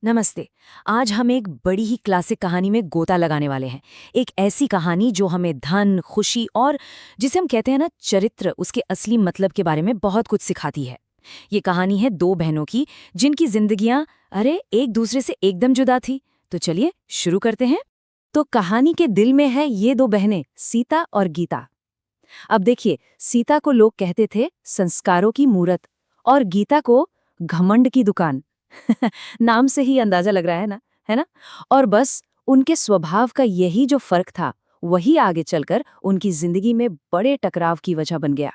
नमस्ते। आज हम एक बड़ी ही क्लासिक कहानी में गोता लगाने वाले हैं। एक ऐसी कहानी जो हमें धन, खुशी और जिसे हम कहते हैं ना चरित्र, उसके असली मतलब के बारे में बहुत कुछ सिखाती है। ये कहानी है दो बहनों की जिनकी जिंदगियां एक दूसरे से एकदम जुदा थी। तो चलिए शुरू करते हैं। तो कहानी के दिल में है ये दो बहनें, सीता और गीता। अब देखिए, सीता को लोग कहते थे संस्कारों की मूरत और गीता को घमंड की दुकान। नाम से ही अंदाजा लग रहा है ना, है ना? और बस उनके स्वभाव का यही जो फर्क था, वही आगे चलकर उनकी जिंदगी में बड़े टकराव की वजह बन गया।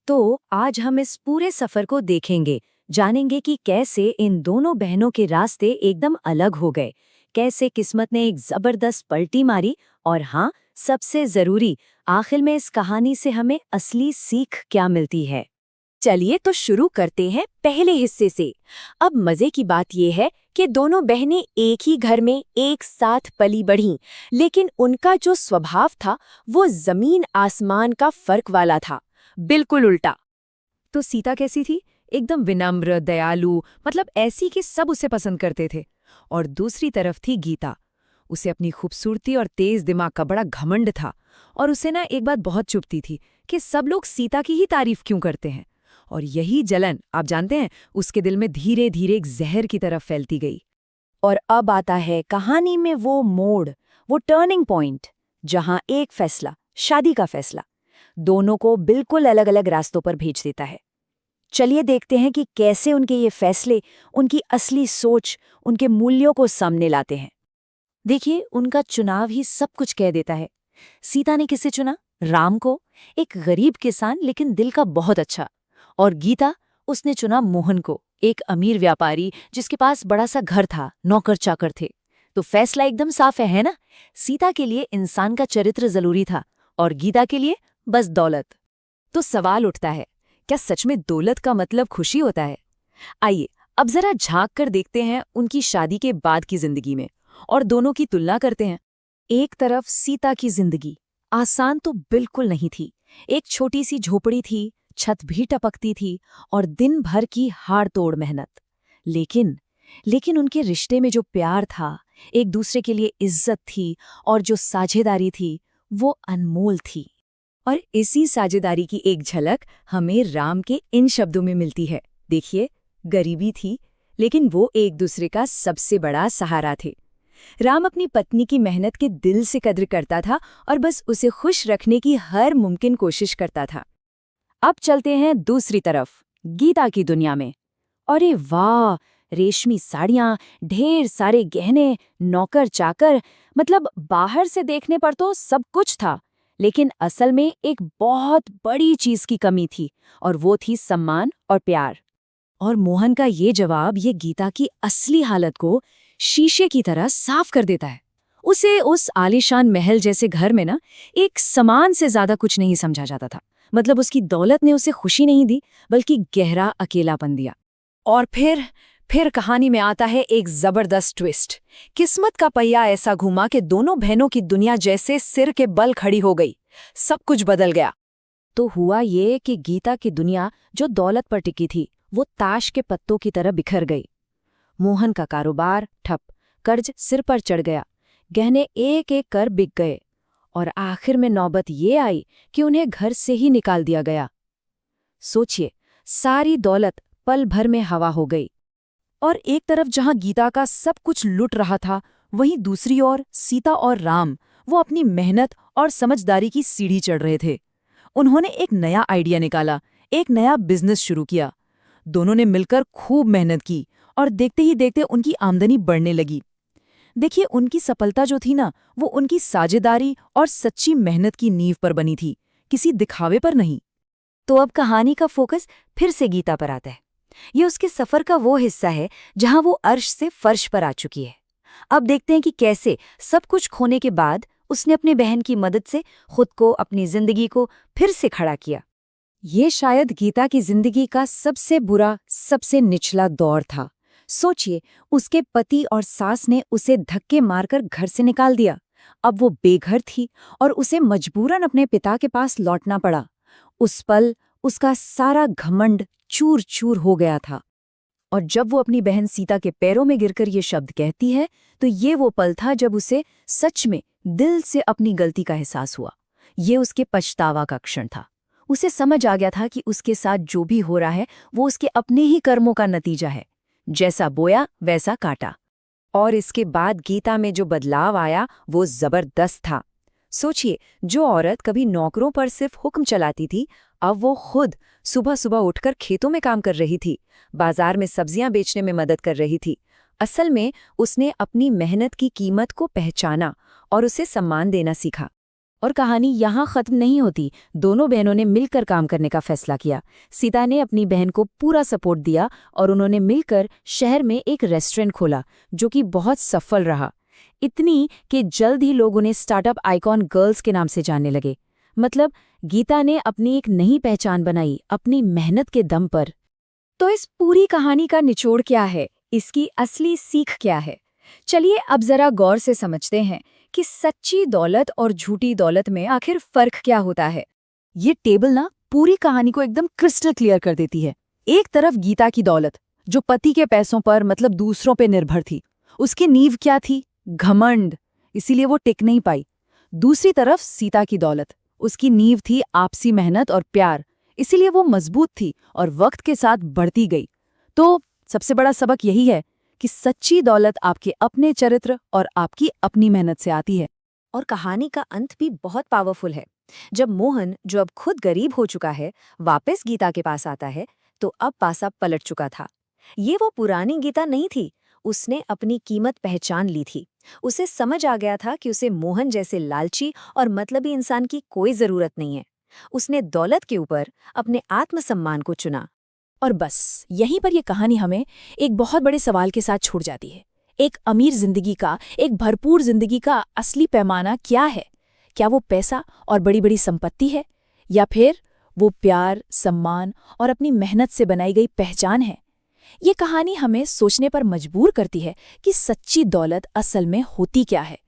तो आज हम इस पूरे सफर को देखेंगे, जानेंगे कि कैसे इन दोनों बहनों के रास्ते एकदम अलग हो गए, कैसे किस्मत ने एक जबरदस्त पलटी मारी, और हाँ, सबसे जरूरी, आखिर में इस कहानी से हमें असली सीख क्या मिलती है। चलिए तो शुरू करते हैं पहले हिस्से से। अब मजे की बात यह है कि दोनों बहनें एक ही घर में एक साथ पली बढ़ीं, लेकिन उनका जो स्वभाव था वो जमीन आसमान का फर्क वाला था, बिल्कुल उल्टा। तो सीता कैसी थी? एकदम विनम्र, दयालु, मतलब ऐसी कि सब उसे पसंद करते थे। और दूसरी तरफ थी गीता। उसे अपनी खूबसूरती और तेज दिमाग का बड़ा घमंड था, और उसे ना एक बात बहुत चुभती थी कि सब लोग सीता की ही तारीफ क्यों करते हैं। और यही जलन, आप जानते हैं, उसके दिल में धीरे धीरे एक जहर की तरफ फैलती गई। और अब आता है कहानी में वो मोड़, वो टर्निंग पॉइंट, जहां एक फैसला, शादी का फैसला, दोनों को बिल्कुल अलग अलग रास्तों पर भेज देता है। चलिए देखते हैं कि कैसे उनके ये फैसले उनकी असली सोच, उनके मूल्यों को सामने लाते हैं। देखिए, उनका चुनाव ही सब कुछ कह देता है। सीता ने किसे चुना? राम को, एक गरीब किसान लेकिन दिल का बहुत अच्छा। और गीता, उसने चुना मोहन को, एक अमीर व्यापारी जिसके पास बड़ा सा घर था, नौकर चाकर थे। तो फैसला एकदम साफ है ना? सीता के लिए इंसान का चरित्र जरूरी था, और गीता के लिए बस दौलत। तो सवाल उठता है, क्या सच में दौलत का मतलब खुशी होता है? आइए अब जरा झांक कर देखते हैं उनकी शादी के बाद की जिंदगी में, और दोनों की तुलना करते हैं। एक तरफ सीता की जिंदगी आसान तो बिल्कुल नहीं थी। एक छोटी सी झोपड़ी थी, छत भी टपकती थी, और दिन भर की हाड़ तोड़ मेहनत। लेकिन लेकिन उनके रिश्ते में जो प्यार था, एक दूसरे के लिए इज्जत थी, और जो साझेदारी थी, वो अनमोल थी। और इसी साझेदारी की एक झलक हमें राम के इन शब्दों में मिलती है। देखिए, गरीबी थी, लेकिन वो एक दूसरे का सबसे बड़ा सहारा थे। राम अपनी पत्नी की मेहनत के दिल से कद्र करता था, और बस उसे खुश रखने की हर मुमकिन कोशिश करता था। अब चलते हैं दूसरी तरफ, गीता की दुनिया में। अरे वाह! रेशमी साड़ियां, ढेर सारे गहने, नौकर चाकर, मतलब बाहर से देखने पर तो सब कुछ था, लेकिन असल में एक बहुत बड़ी चीज की कमी थी, और वो थी सम्मान और प्यार। और मोहन का ये जवाब ये गीता की असली हालत को शीशे की तरह साफ कर देता है। उसे उस आलीशान महल जैसे घर में ना एक सामान से ज्यादा कुछ नहीं समझा जाता था। मतलब उसकी दौलत ने उसे खुशी नहीं दी, बल्कि गहरा अकेलापन दिया। और फिर कहानी में आता है एक जबरदस्त ट्विस्ट। किस्मत का पहिया ऐसा घुमा कि दोनों बहनों की दुनिया जैसे सिर के बल खड़ी हो गई। सब कुछ बदल गया। तो हुआ ये कि गीता की दुनिया जो दौलत पर टिकी थी, वो ताश के पत्तों की तरह बिखर गई। मोहन का कारोबार ठप, कर्ज सिर पर चढ़ गया, गहने एक एक कर बिक गए, और आखिर में नौबत ये आई कि उन्हें घर से ही निकाल दिया गया। सोचिए, सारी दौलत पल भर में हवा हो गई। और एक तरफ जहां गीता का सब कुछ लुट रहा था, वहीं दूसरी ओर सीता और राम, वो अपनी मेहनत और समझदारी की सीढ़ी चढ़ रहे थे। उन्होंने एक नया आइडिया निकाला, एक नया बिजनेस शुरू किया। दोनों ने मिलकर खूब मेहनत की, और देखते ही देखते उनकी आमदनी बढ़ने लगी। देखिए, उनकी सफलता जो थी ना, वो उनकी साझेदारी और सच्ची मेहनत की नींव पर बनी थी, किसी दिखावे पर नहीं। तो अब कहानी का फोकस फिर से गीता पर आता है। ये उसके सफर का वो हिस्सा है जहां वो अर्श से फर्श पर आ चुकी है। अब देखते हैं कि कैसे सब कुछ खोने के बाद उसने अपनी बहन की मदद से खुद को, अपनी जिंदगी को फिर से खड़ा किया। ये शायद गीता की जिंदगी का सबसे बुरा, सबसे निचला दौर था। सोचिए, उसके पति और सास ने उसे धक्के मारकर घर से निकाल दिया। अब वो बेघर थी, और उसे मजबूरन अपने पिता के पास लौटना पड़ा। उस पल उसका सारा घमंड चूर चूर हो गया था। और जब वो अपनी बहन सीता के पैरों में गिरकर ये शब्द कहती है तो ये वो पल था जब उसे सच में दिल से अपनी गलती का एहसास हुआ। ये उसके पछतावा का क्षण था। उसे समझ आ गया था कि उसके साथ जो भी हो रहा है वो उसके अपने ही कर्मों का नतीजा है। जैसा बोया वैसा काटा। और इसके बाद गीता में जो बदलाव आया वो जबरदस्त था। सोचिए, जो औरत कभी नौकरों पर सिर्फ हुक्म चलाती थी, अब वो खुद सुबह सुबह उठकर खेतों में काम कर रही थी, बाजार में सब्जियां बेचने में मदद कर रही थी। असल में उसने अपनी मेहनत की कीमत को पहचाना और उसे सम्मान देना सीखा। और कहानी यहाँ खत्म नहीं होती। दोनों बहनों ने मिलकर काम करने का फैसला किया। सीता ने अपनी बहन को पूरा सपोर्ट दिया और उन्होंने मिलकर शहर में एक रेस्टोरेंट खोला जो कि बहुत सफल रहा। इतनी कि जल्द ही लोग उन्हें स्टार्टअप आइकॉन गर्ल्स के नाम से जानने लगे। मतलब गीता ने अपनी एक नई पहचान बनाई अपनी मेहनत के दम पर। तो इस पूरी कहानी का निचोड़ क्या है? इसकी असली सीख क्या है? चलिए अब जरा गौर से समझते हैं कि सच्ची दौलत और झूठी दौलत में आखिर फर्क क्या होता है। ये टेबल ना पूरी कहानी को एकदम क्रिस्टल क्लियर कर देती है। एक तरफ गीता की दौलत जो पति के पैसों पर मतलब दूसरों पे निर्भर थी, उसकी नींव क्या थी? घमंड, इसीलिए वो टिक नहीं पाई। दूसरी तरफ सीता की दौलत, उसकी नींव थी आपसी मेहनत और प्यार, इसीलिए वो मजबूत थी और वक्त के साथ बढ़ती गई। तो सबसे बड़ा सबक यही है कि सच्ची दौलत आपके अपने चरित्र और आपकी अपनी मेहनत से आती है। और कहानी का अंत भी बहुत पावरफुल है। जब मोहन, जो अब खुद गरीब हो चुका है, वापस गीता के पास आता है तो अब पासा पलट चुका था। ये वो पुरानी गीता नहीं थी। उसने अपनी कीमत पहचान ली थी। उसे समझ आ गया था कि उसे मोहन जैसे लालची और मतलबी इंसान की कोई जरूरत नहीं है। उसने दौलत के ऊपर अपने आत्मसम्मान को चुना। और बस यहीं पर यह कहानी हमें एक बहुत बड़े सवाल के साथ छोड़ जाती है। एक अमीर जिंदगी का, एक भरपूर जिंदगी का असली पैमाना क्या है? क्या वो पैसा और बड़ी बड़ी संपत्ति है, या फिर वो प्यार, सम्मान और अपनी मेहनत से बनाई गई पहचान है? ये कहानी हमें सोचने पर मजबूर करती है कि सच्ची दौलत असल में होती क्या है।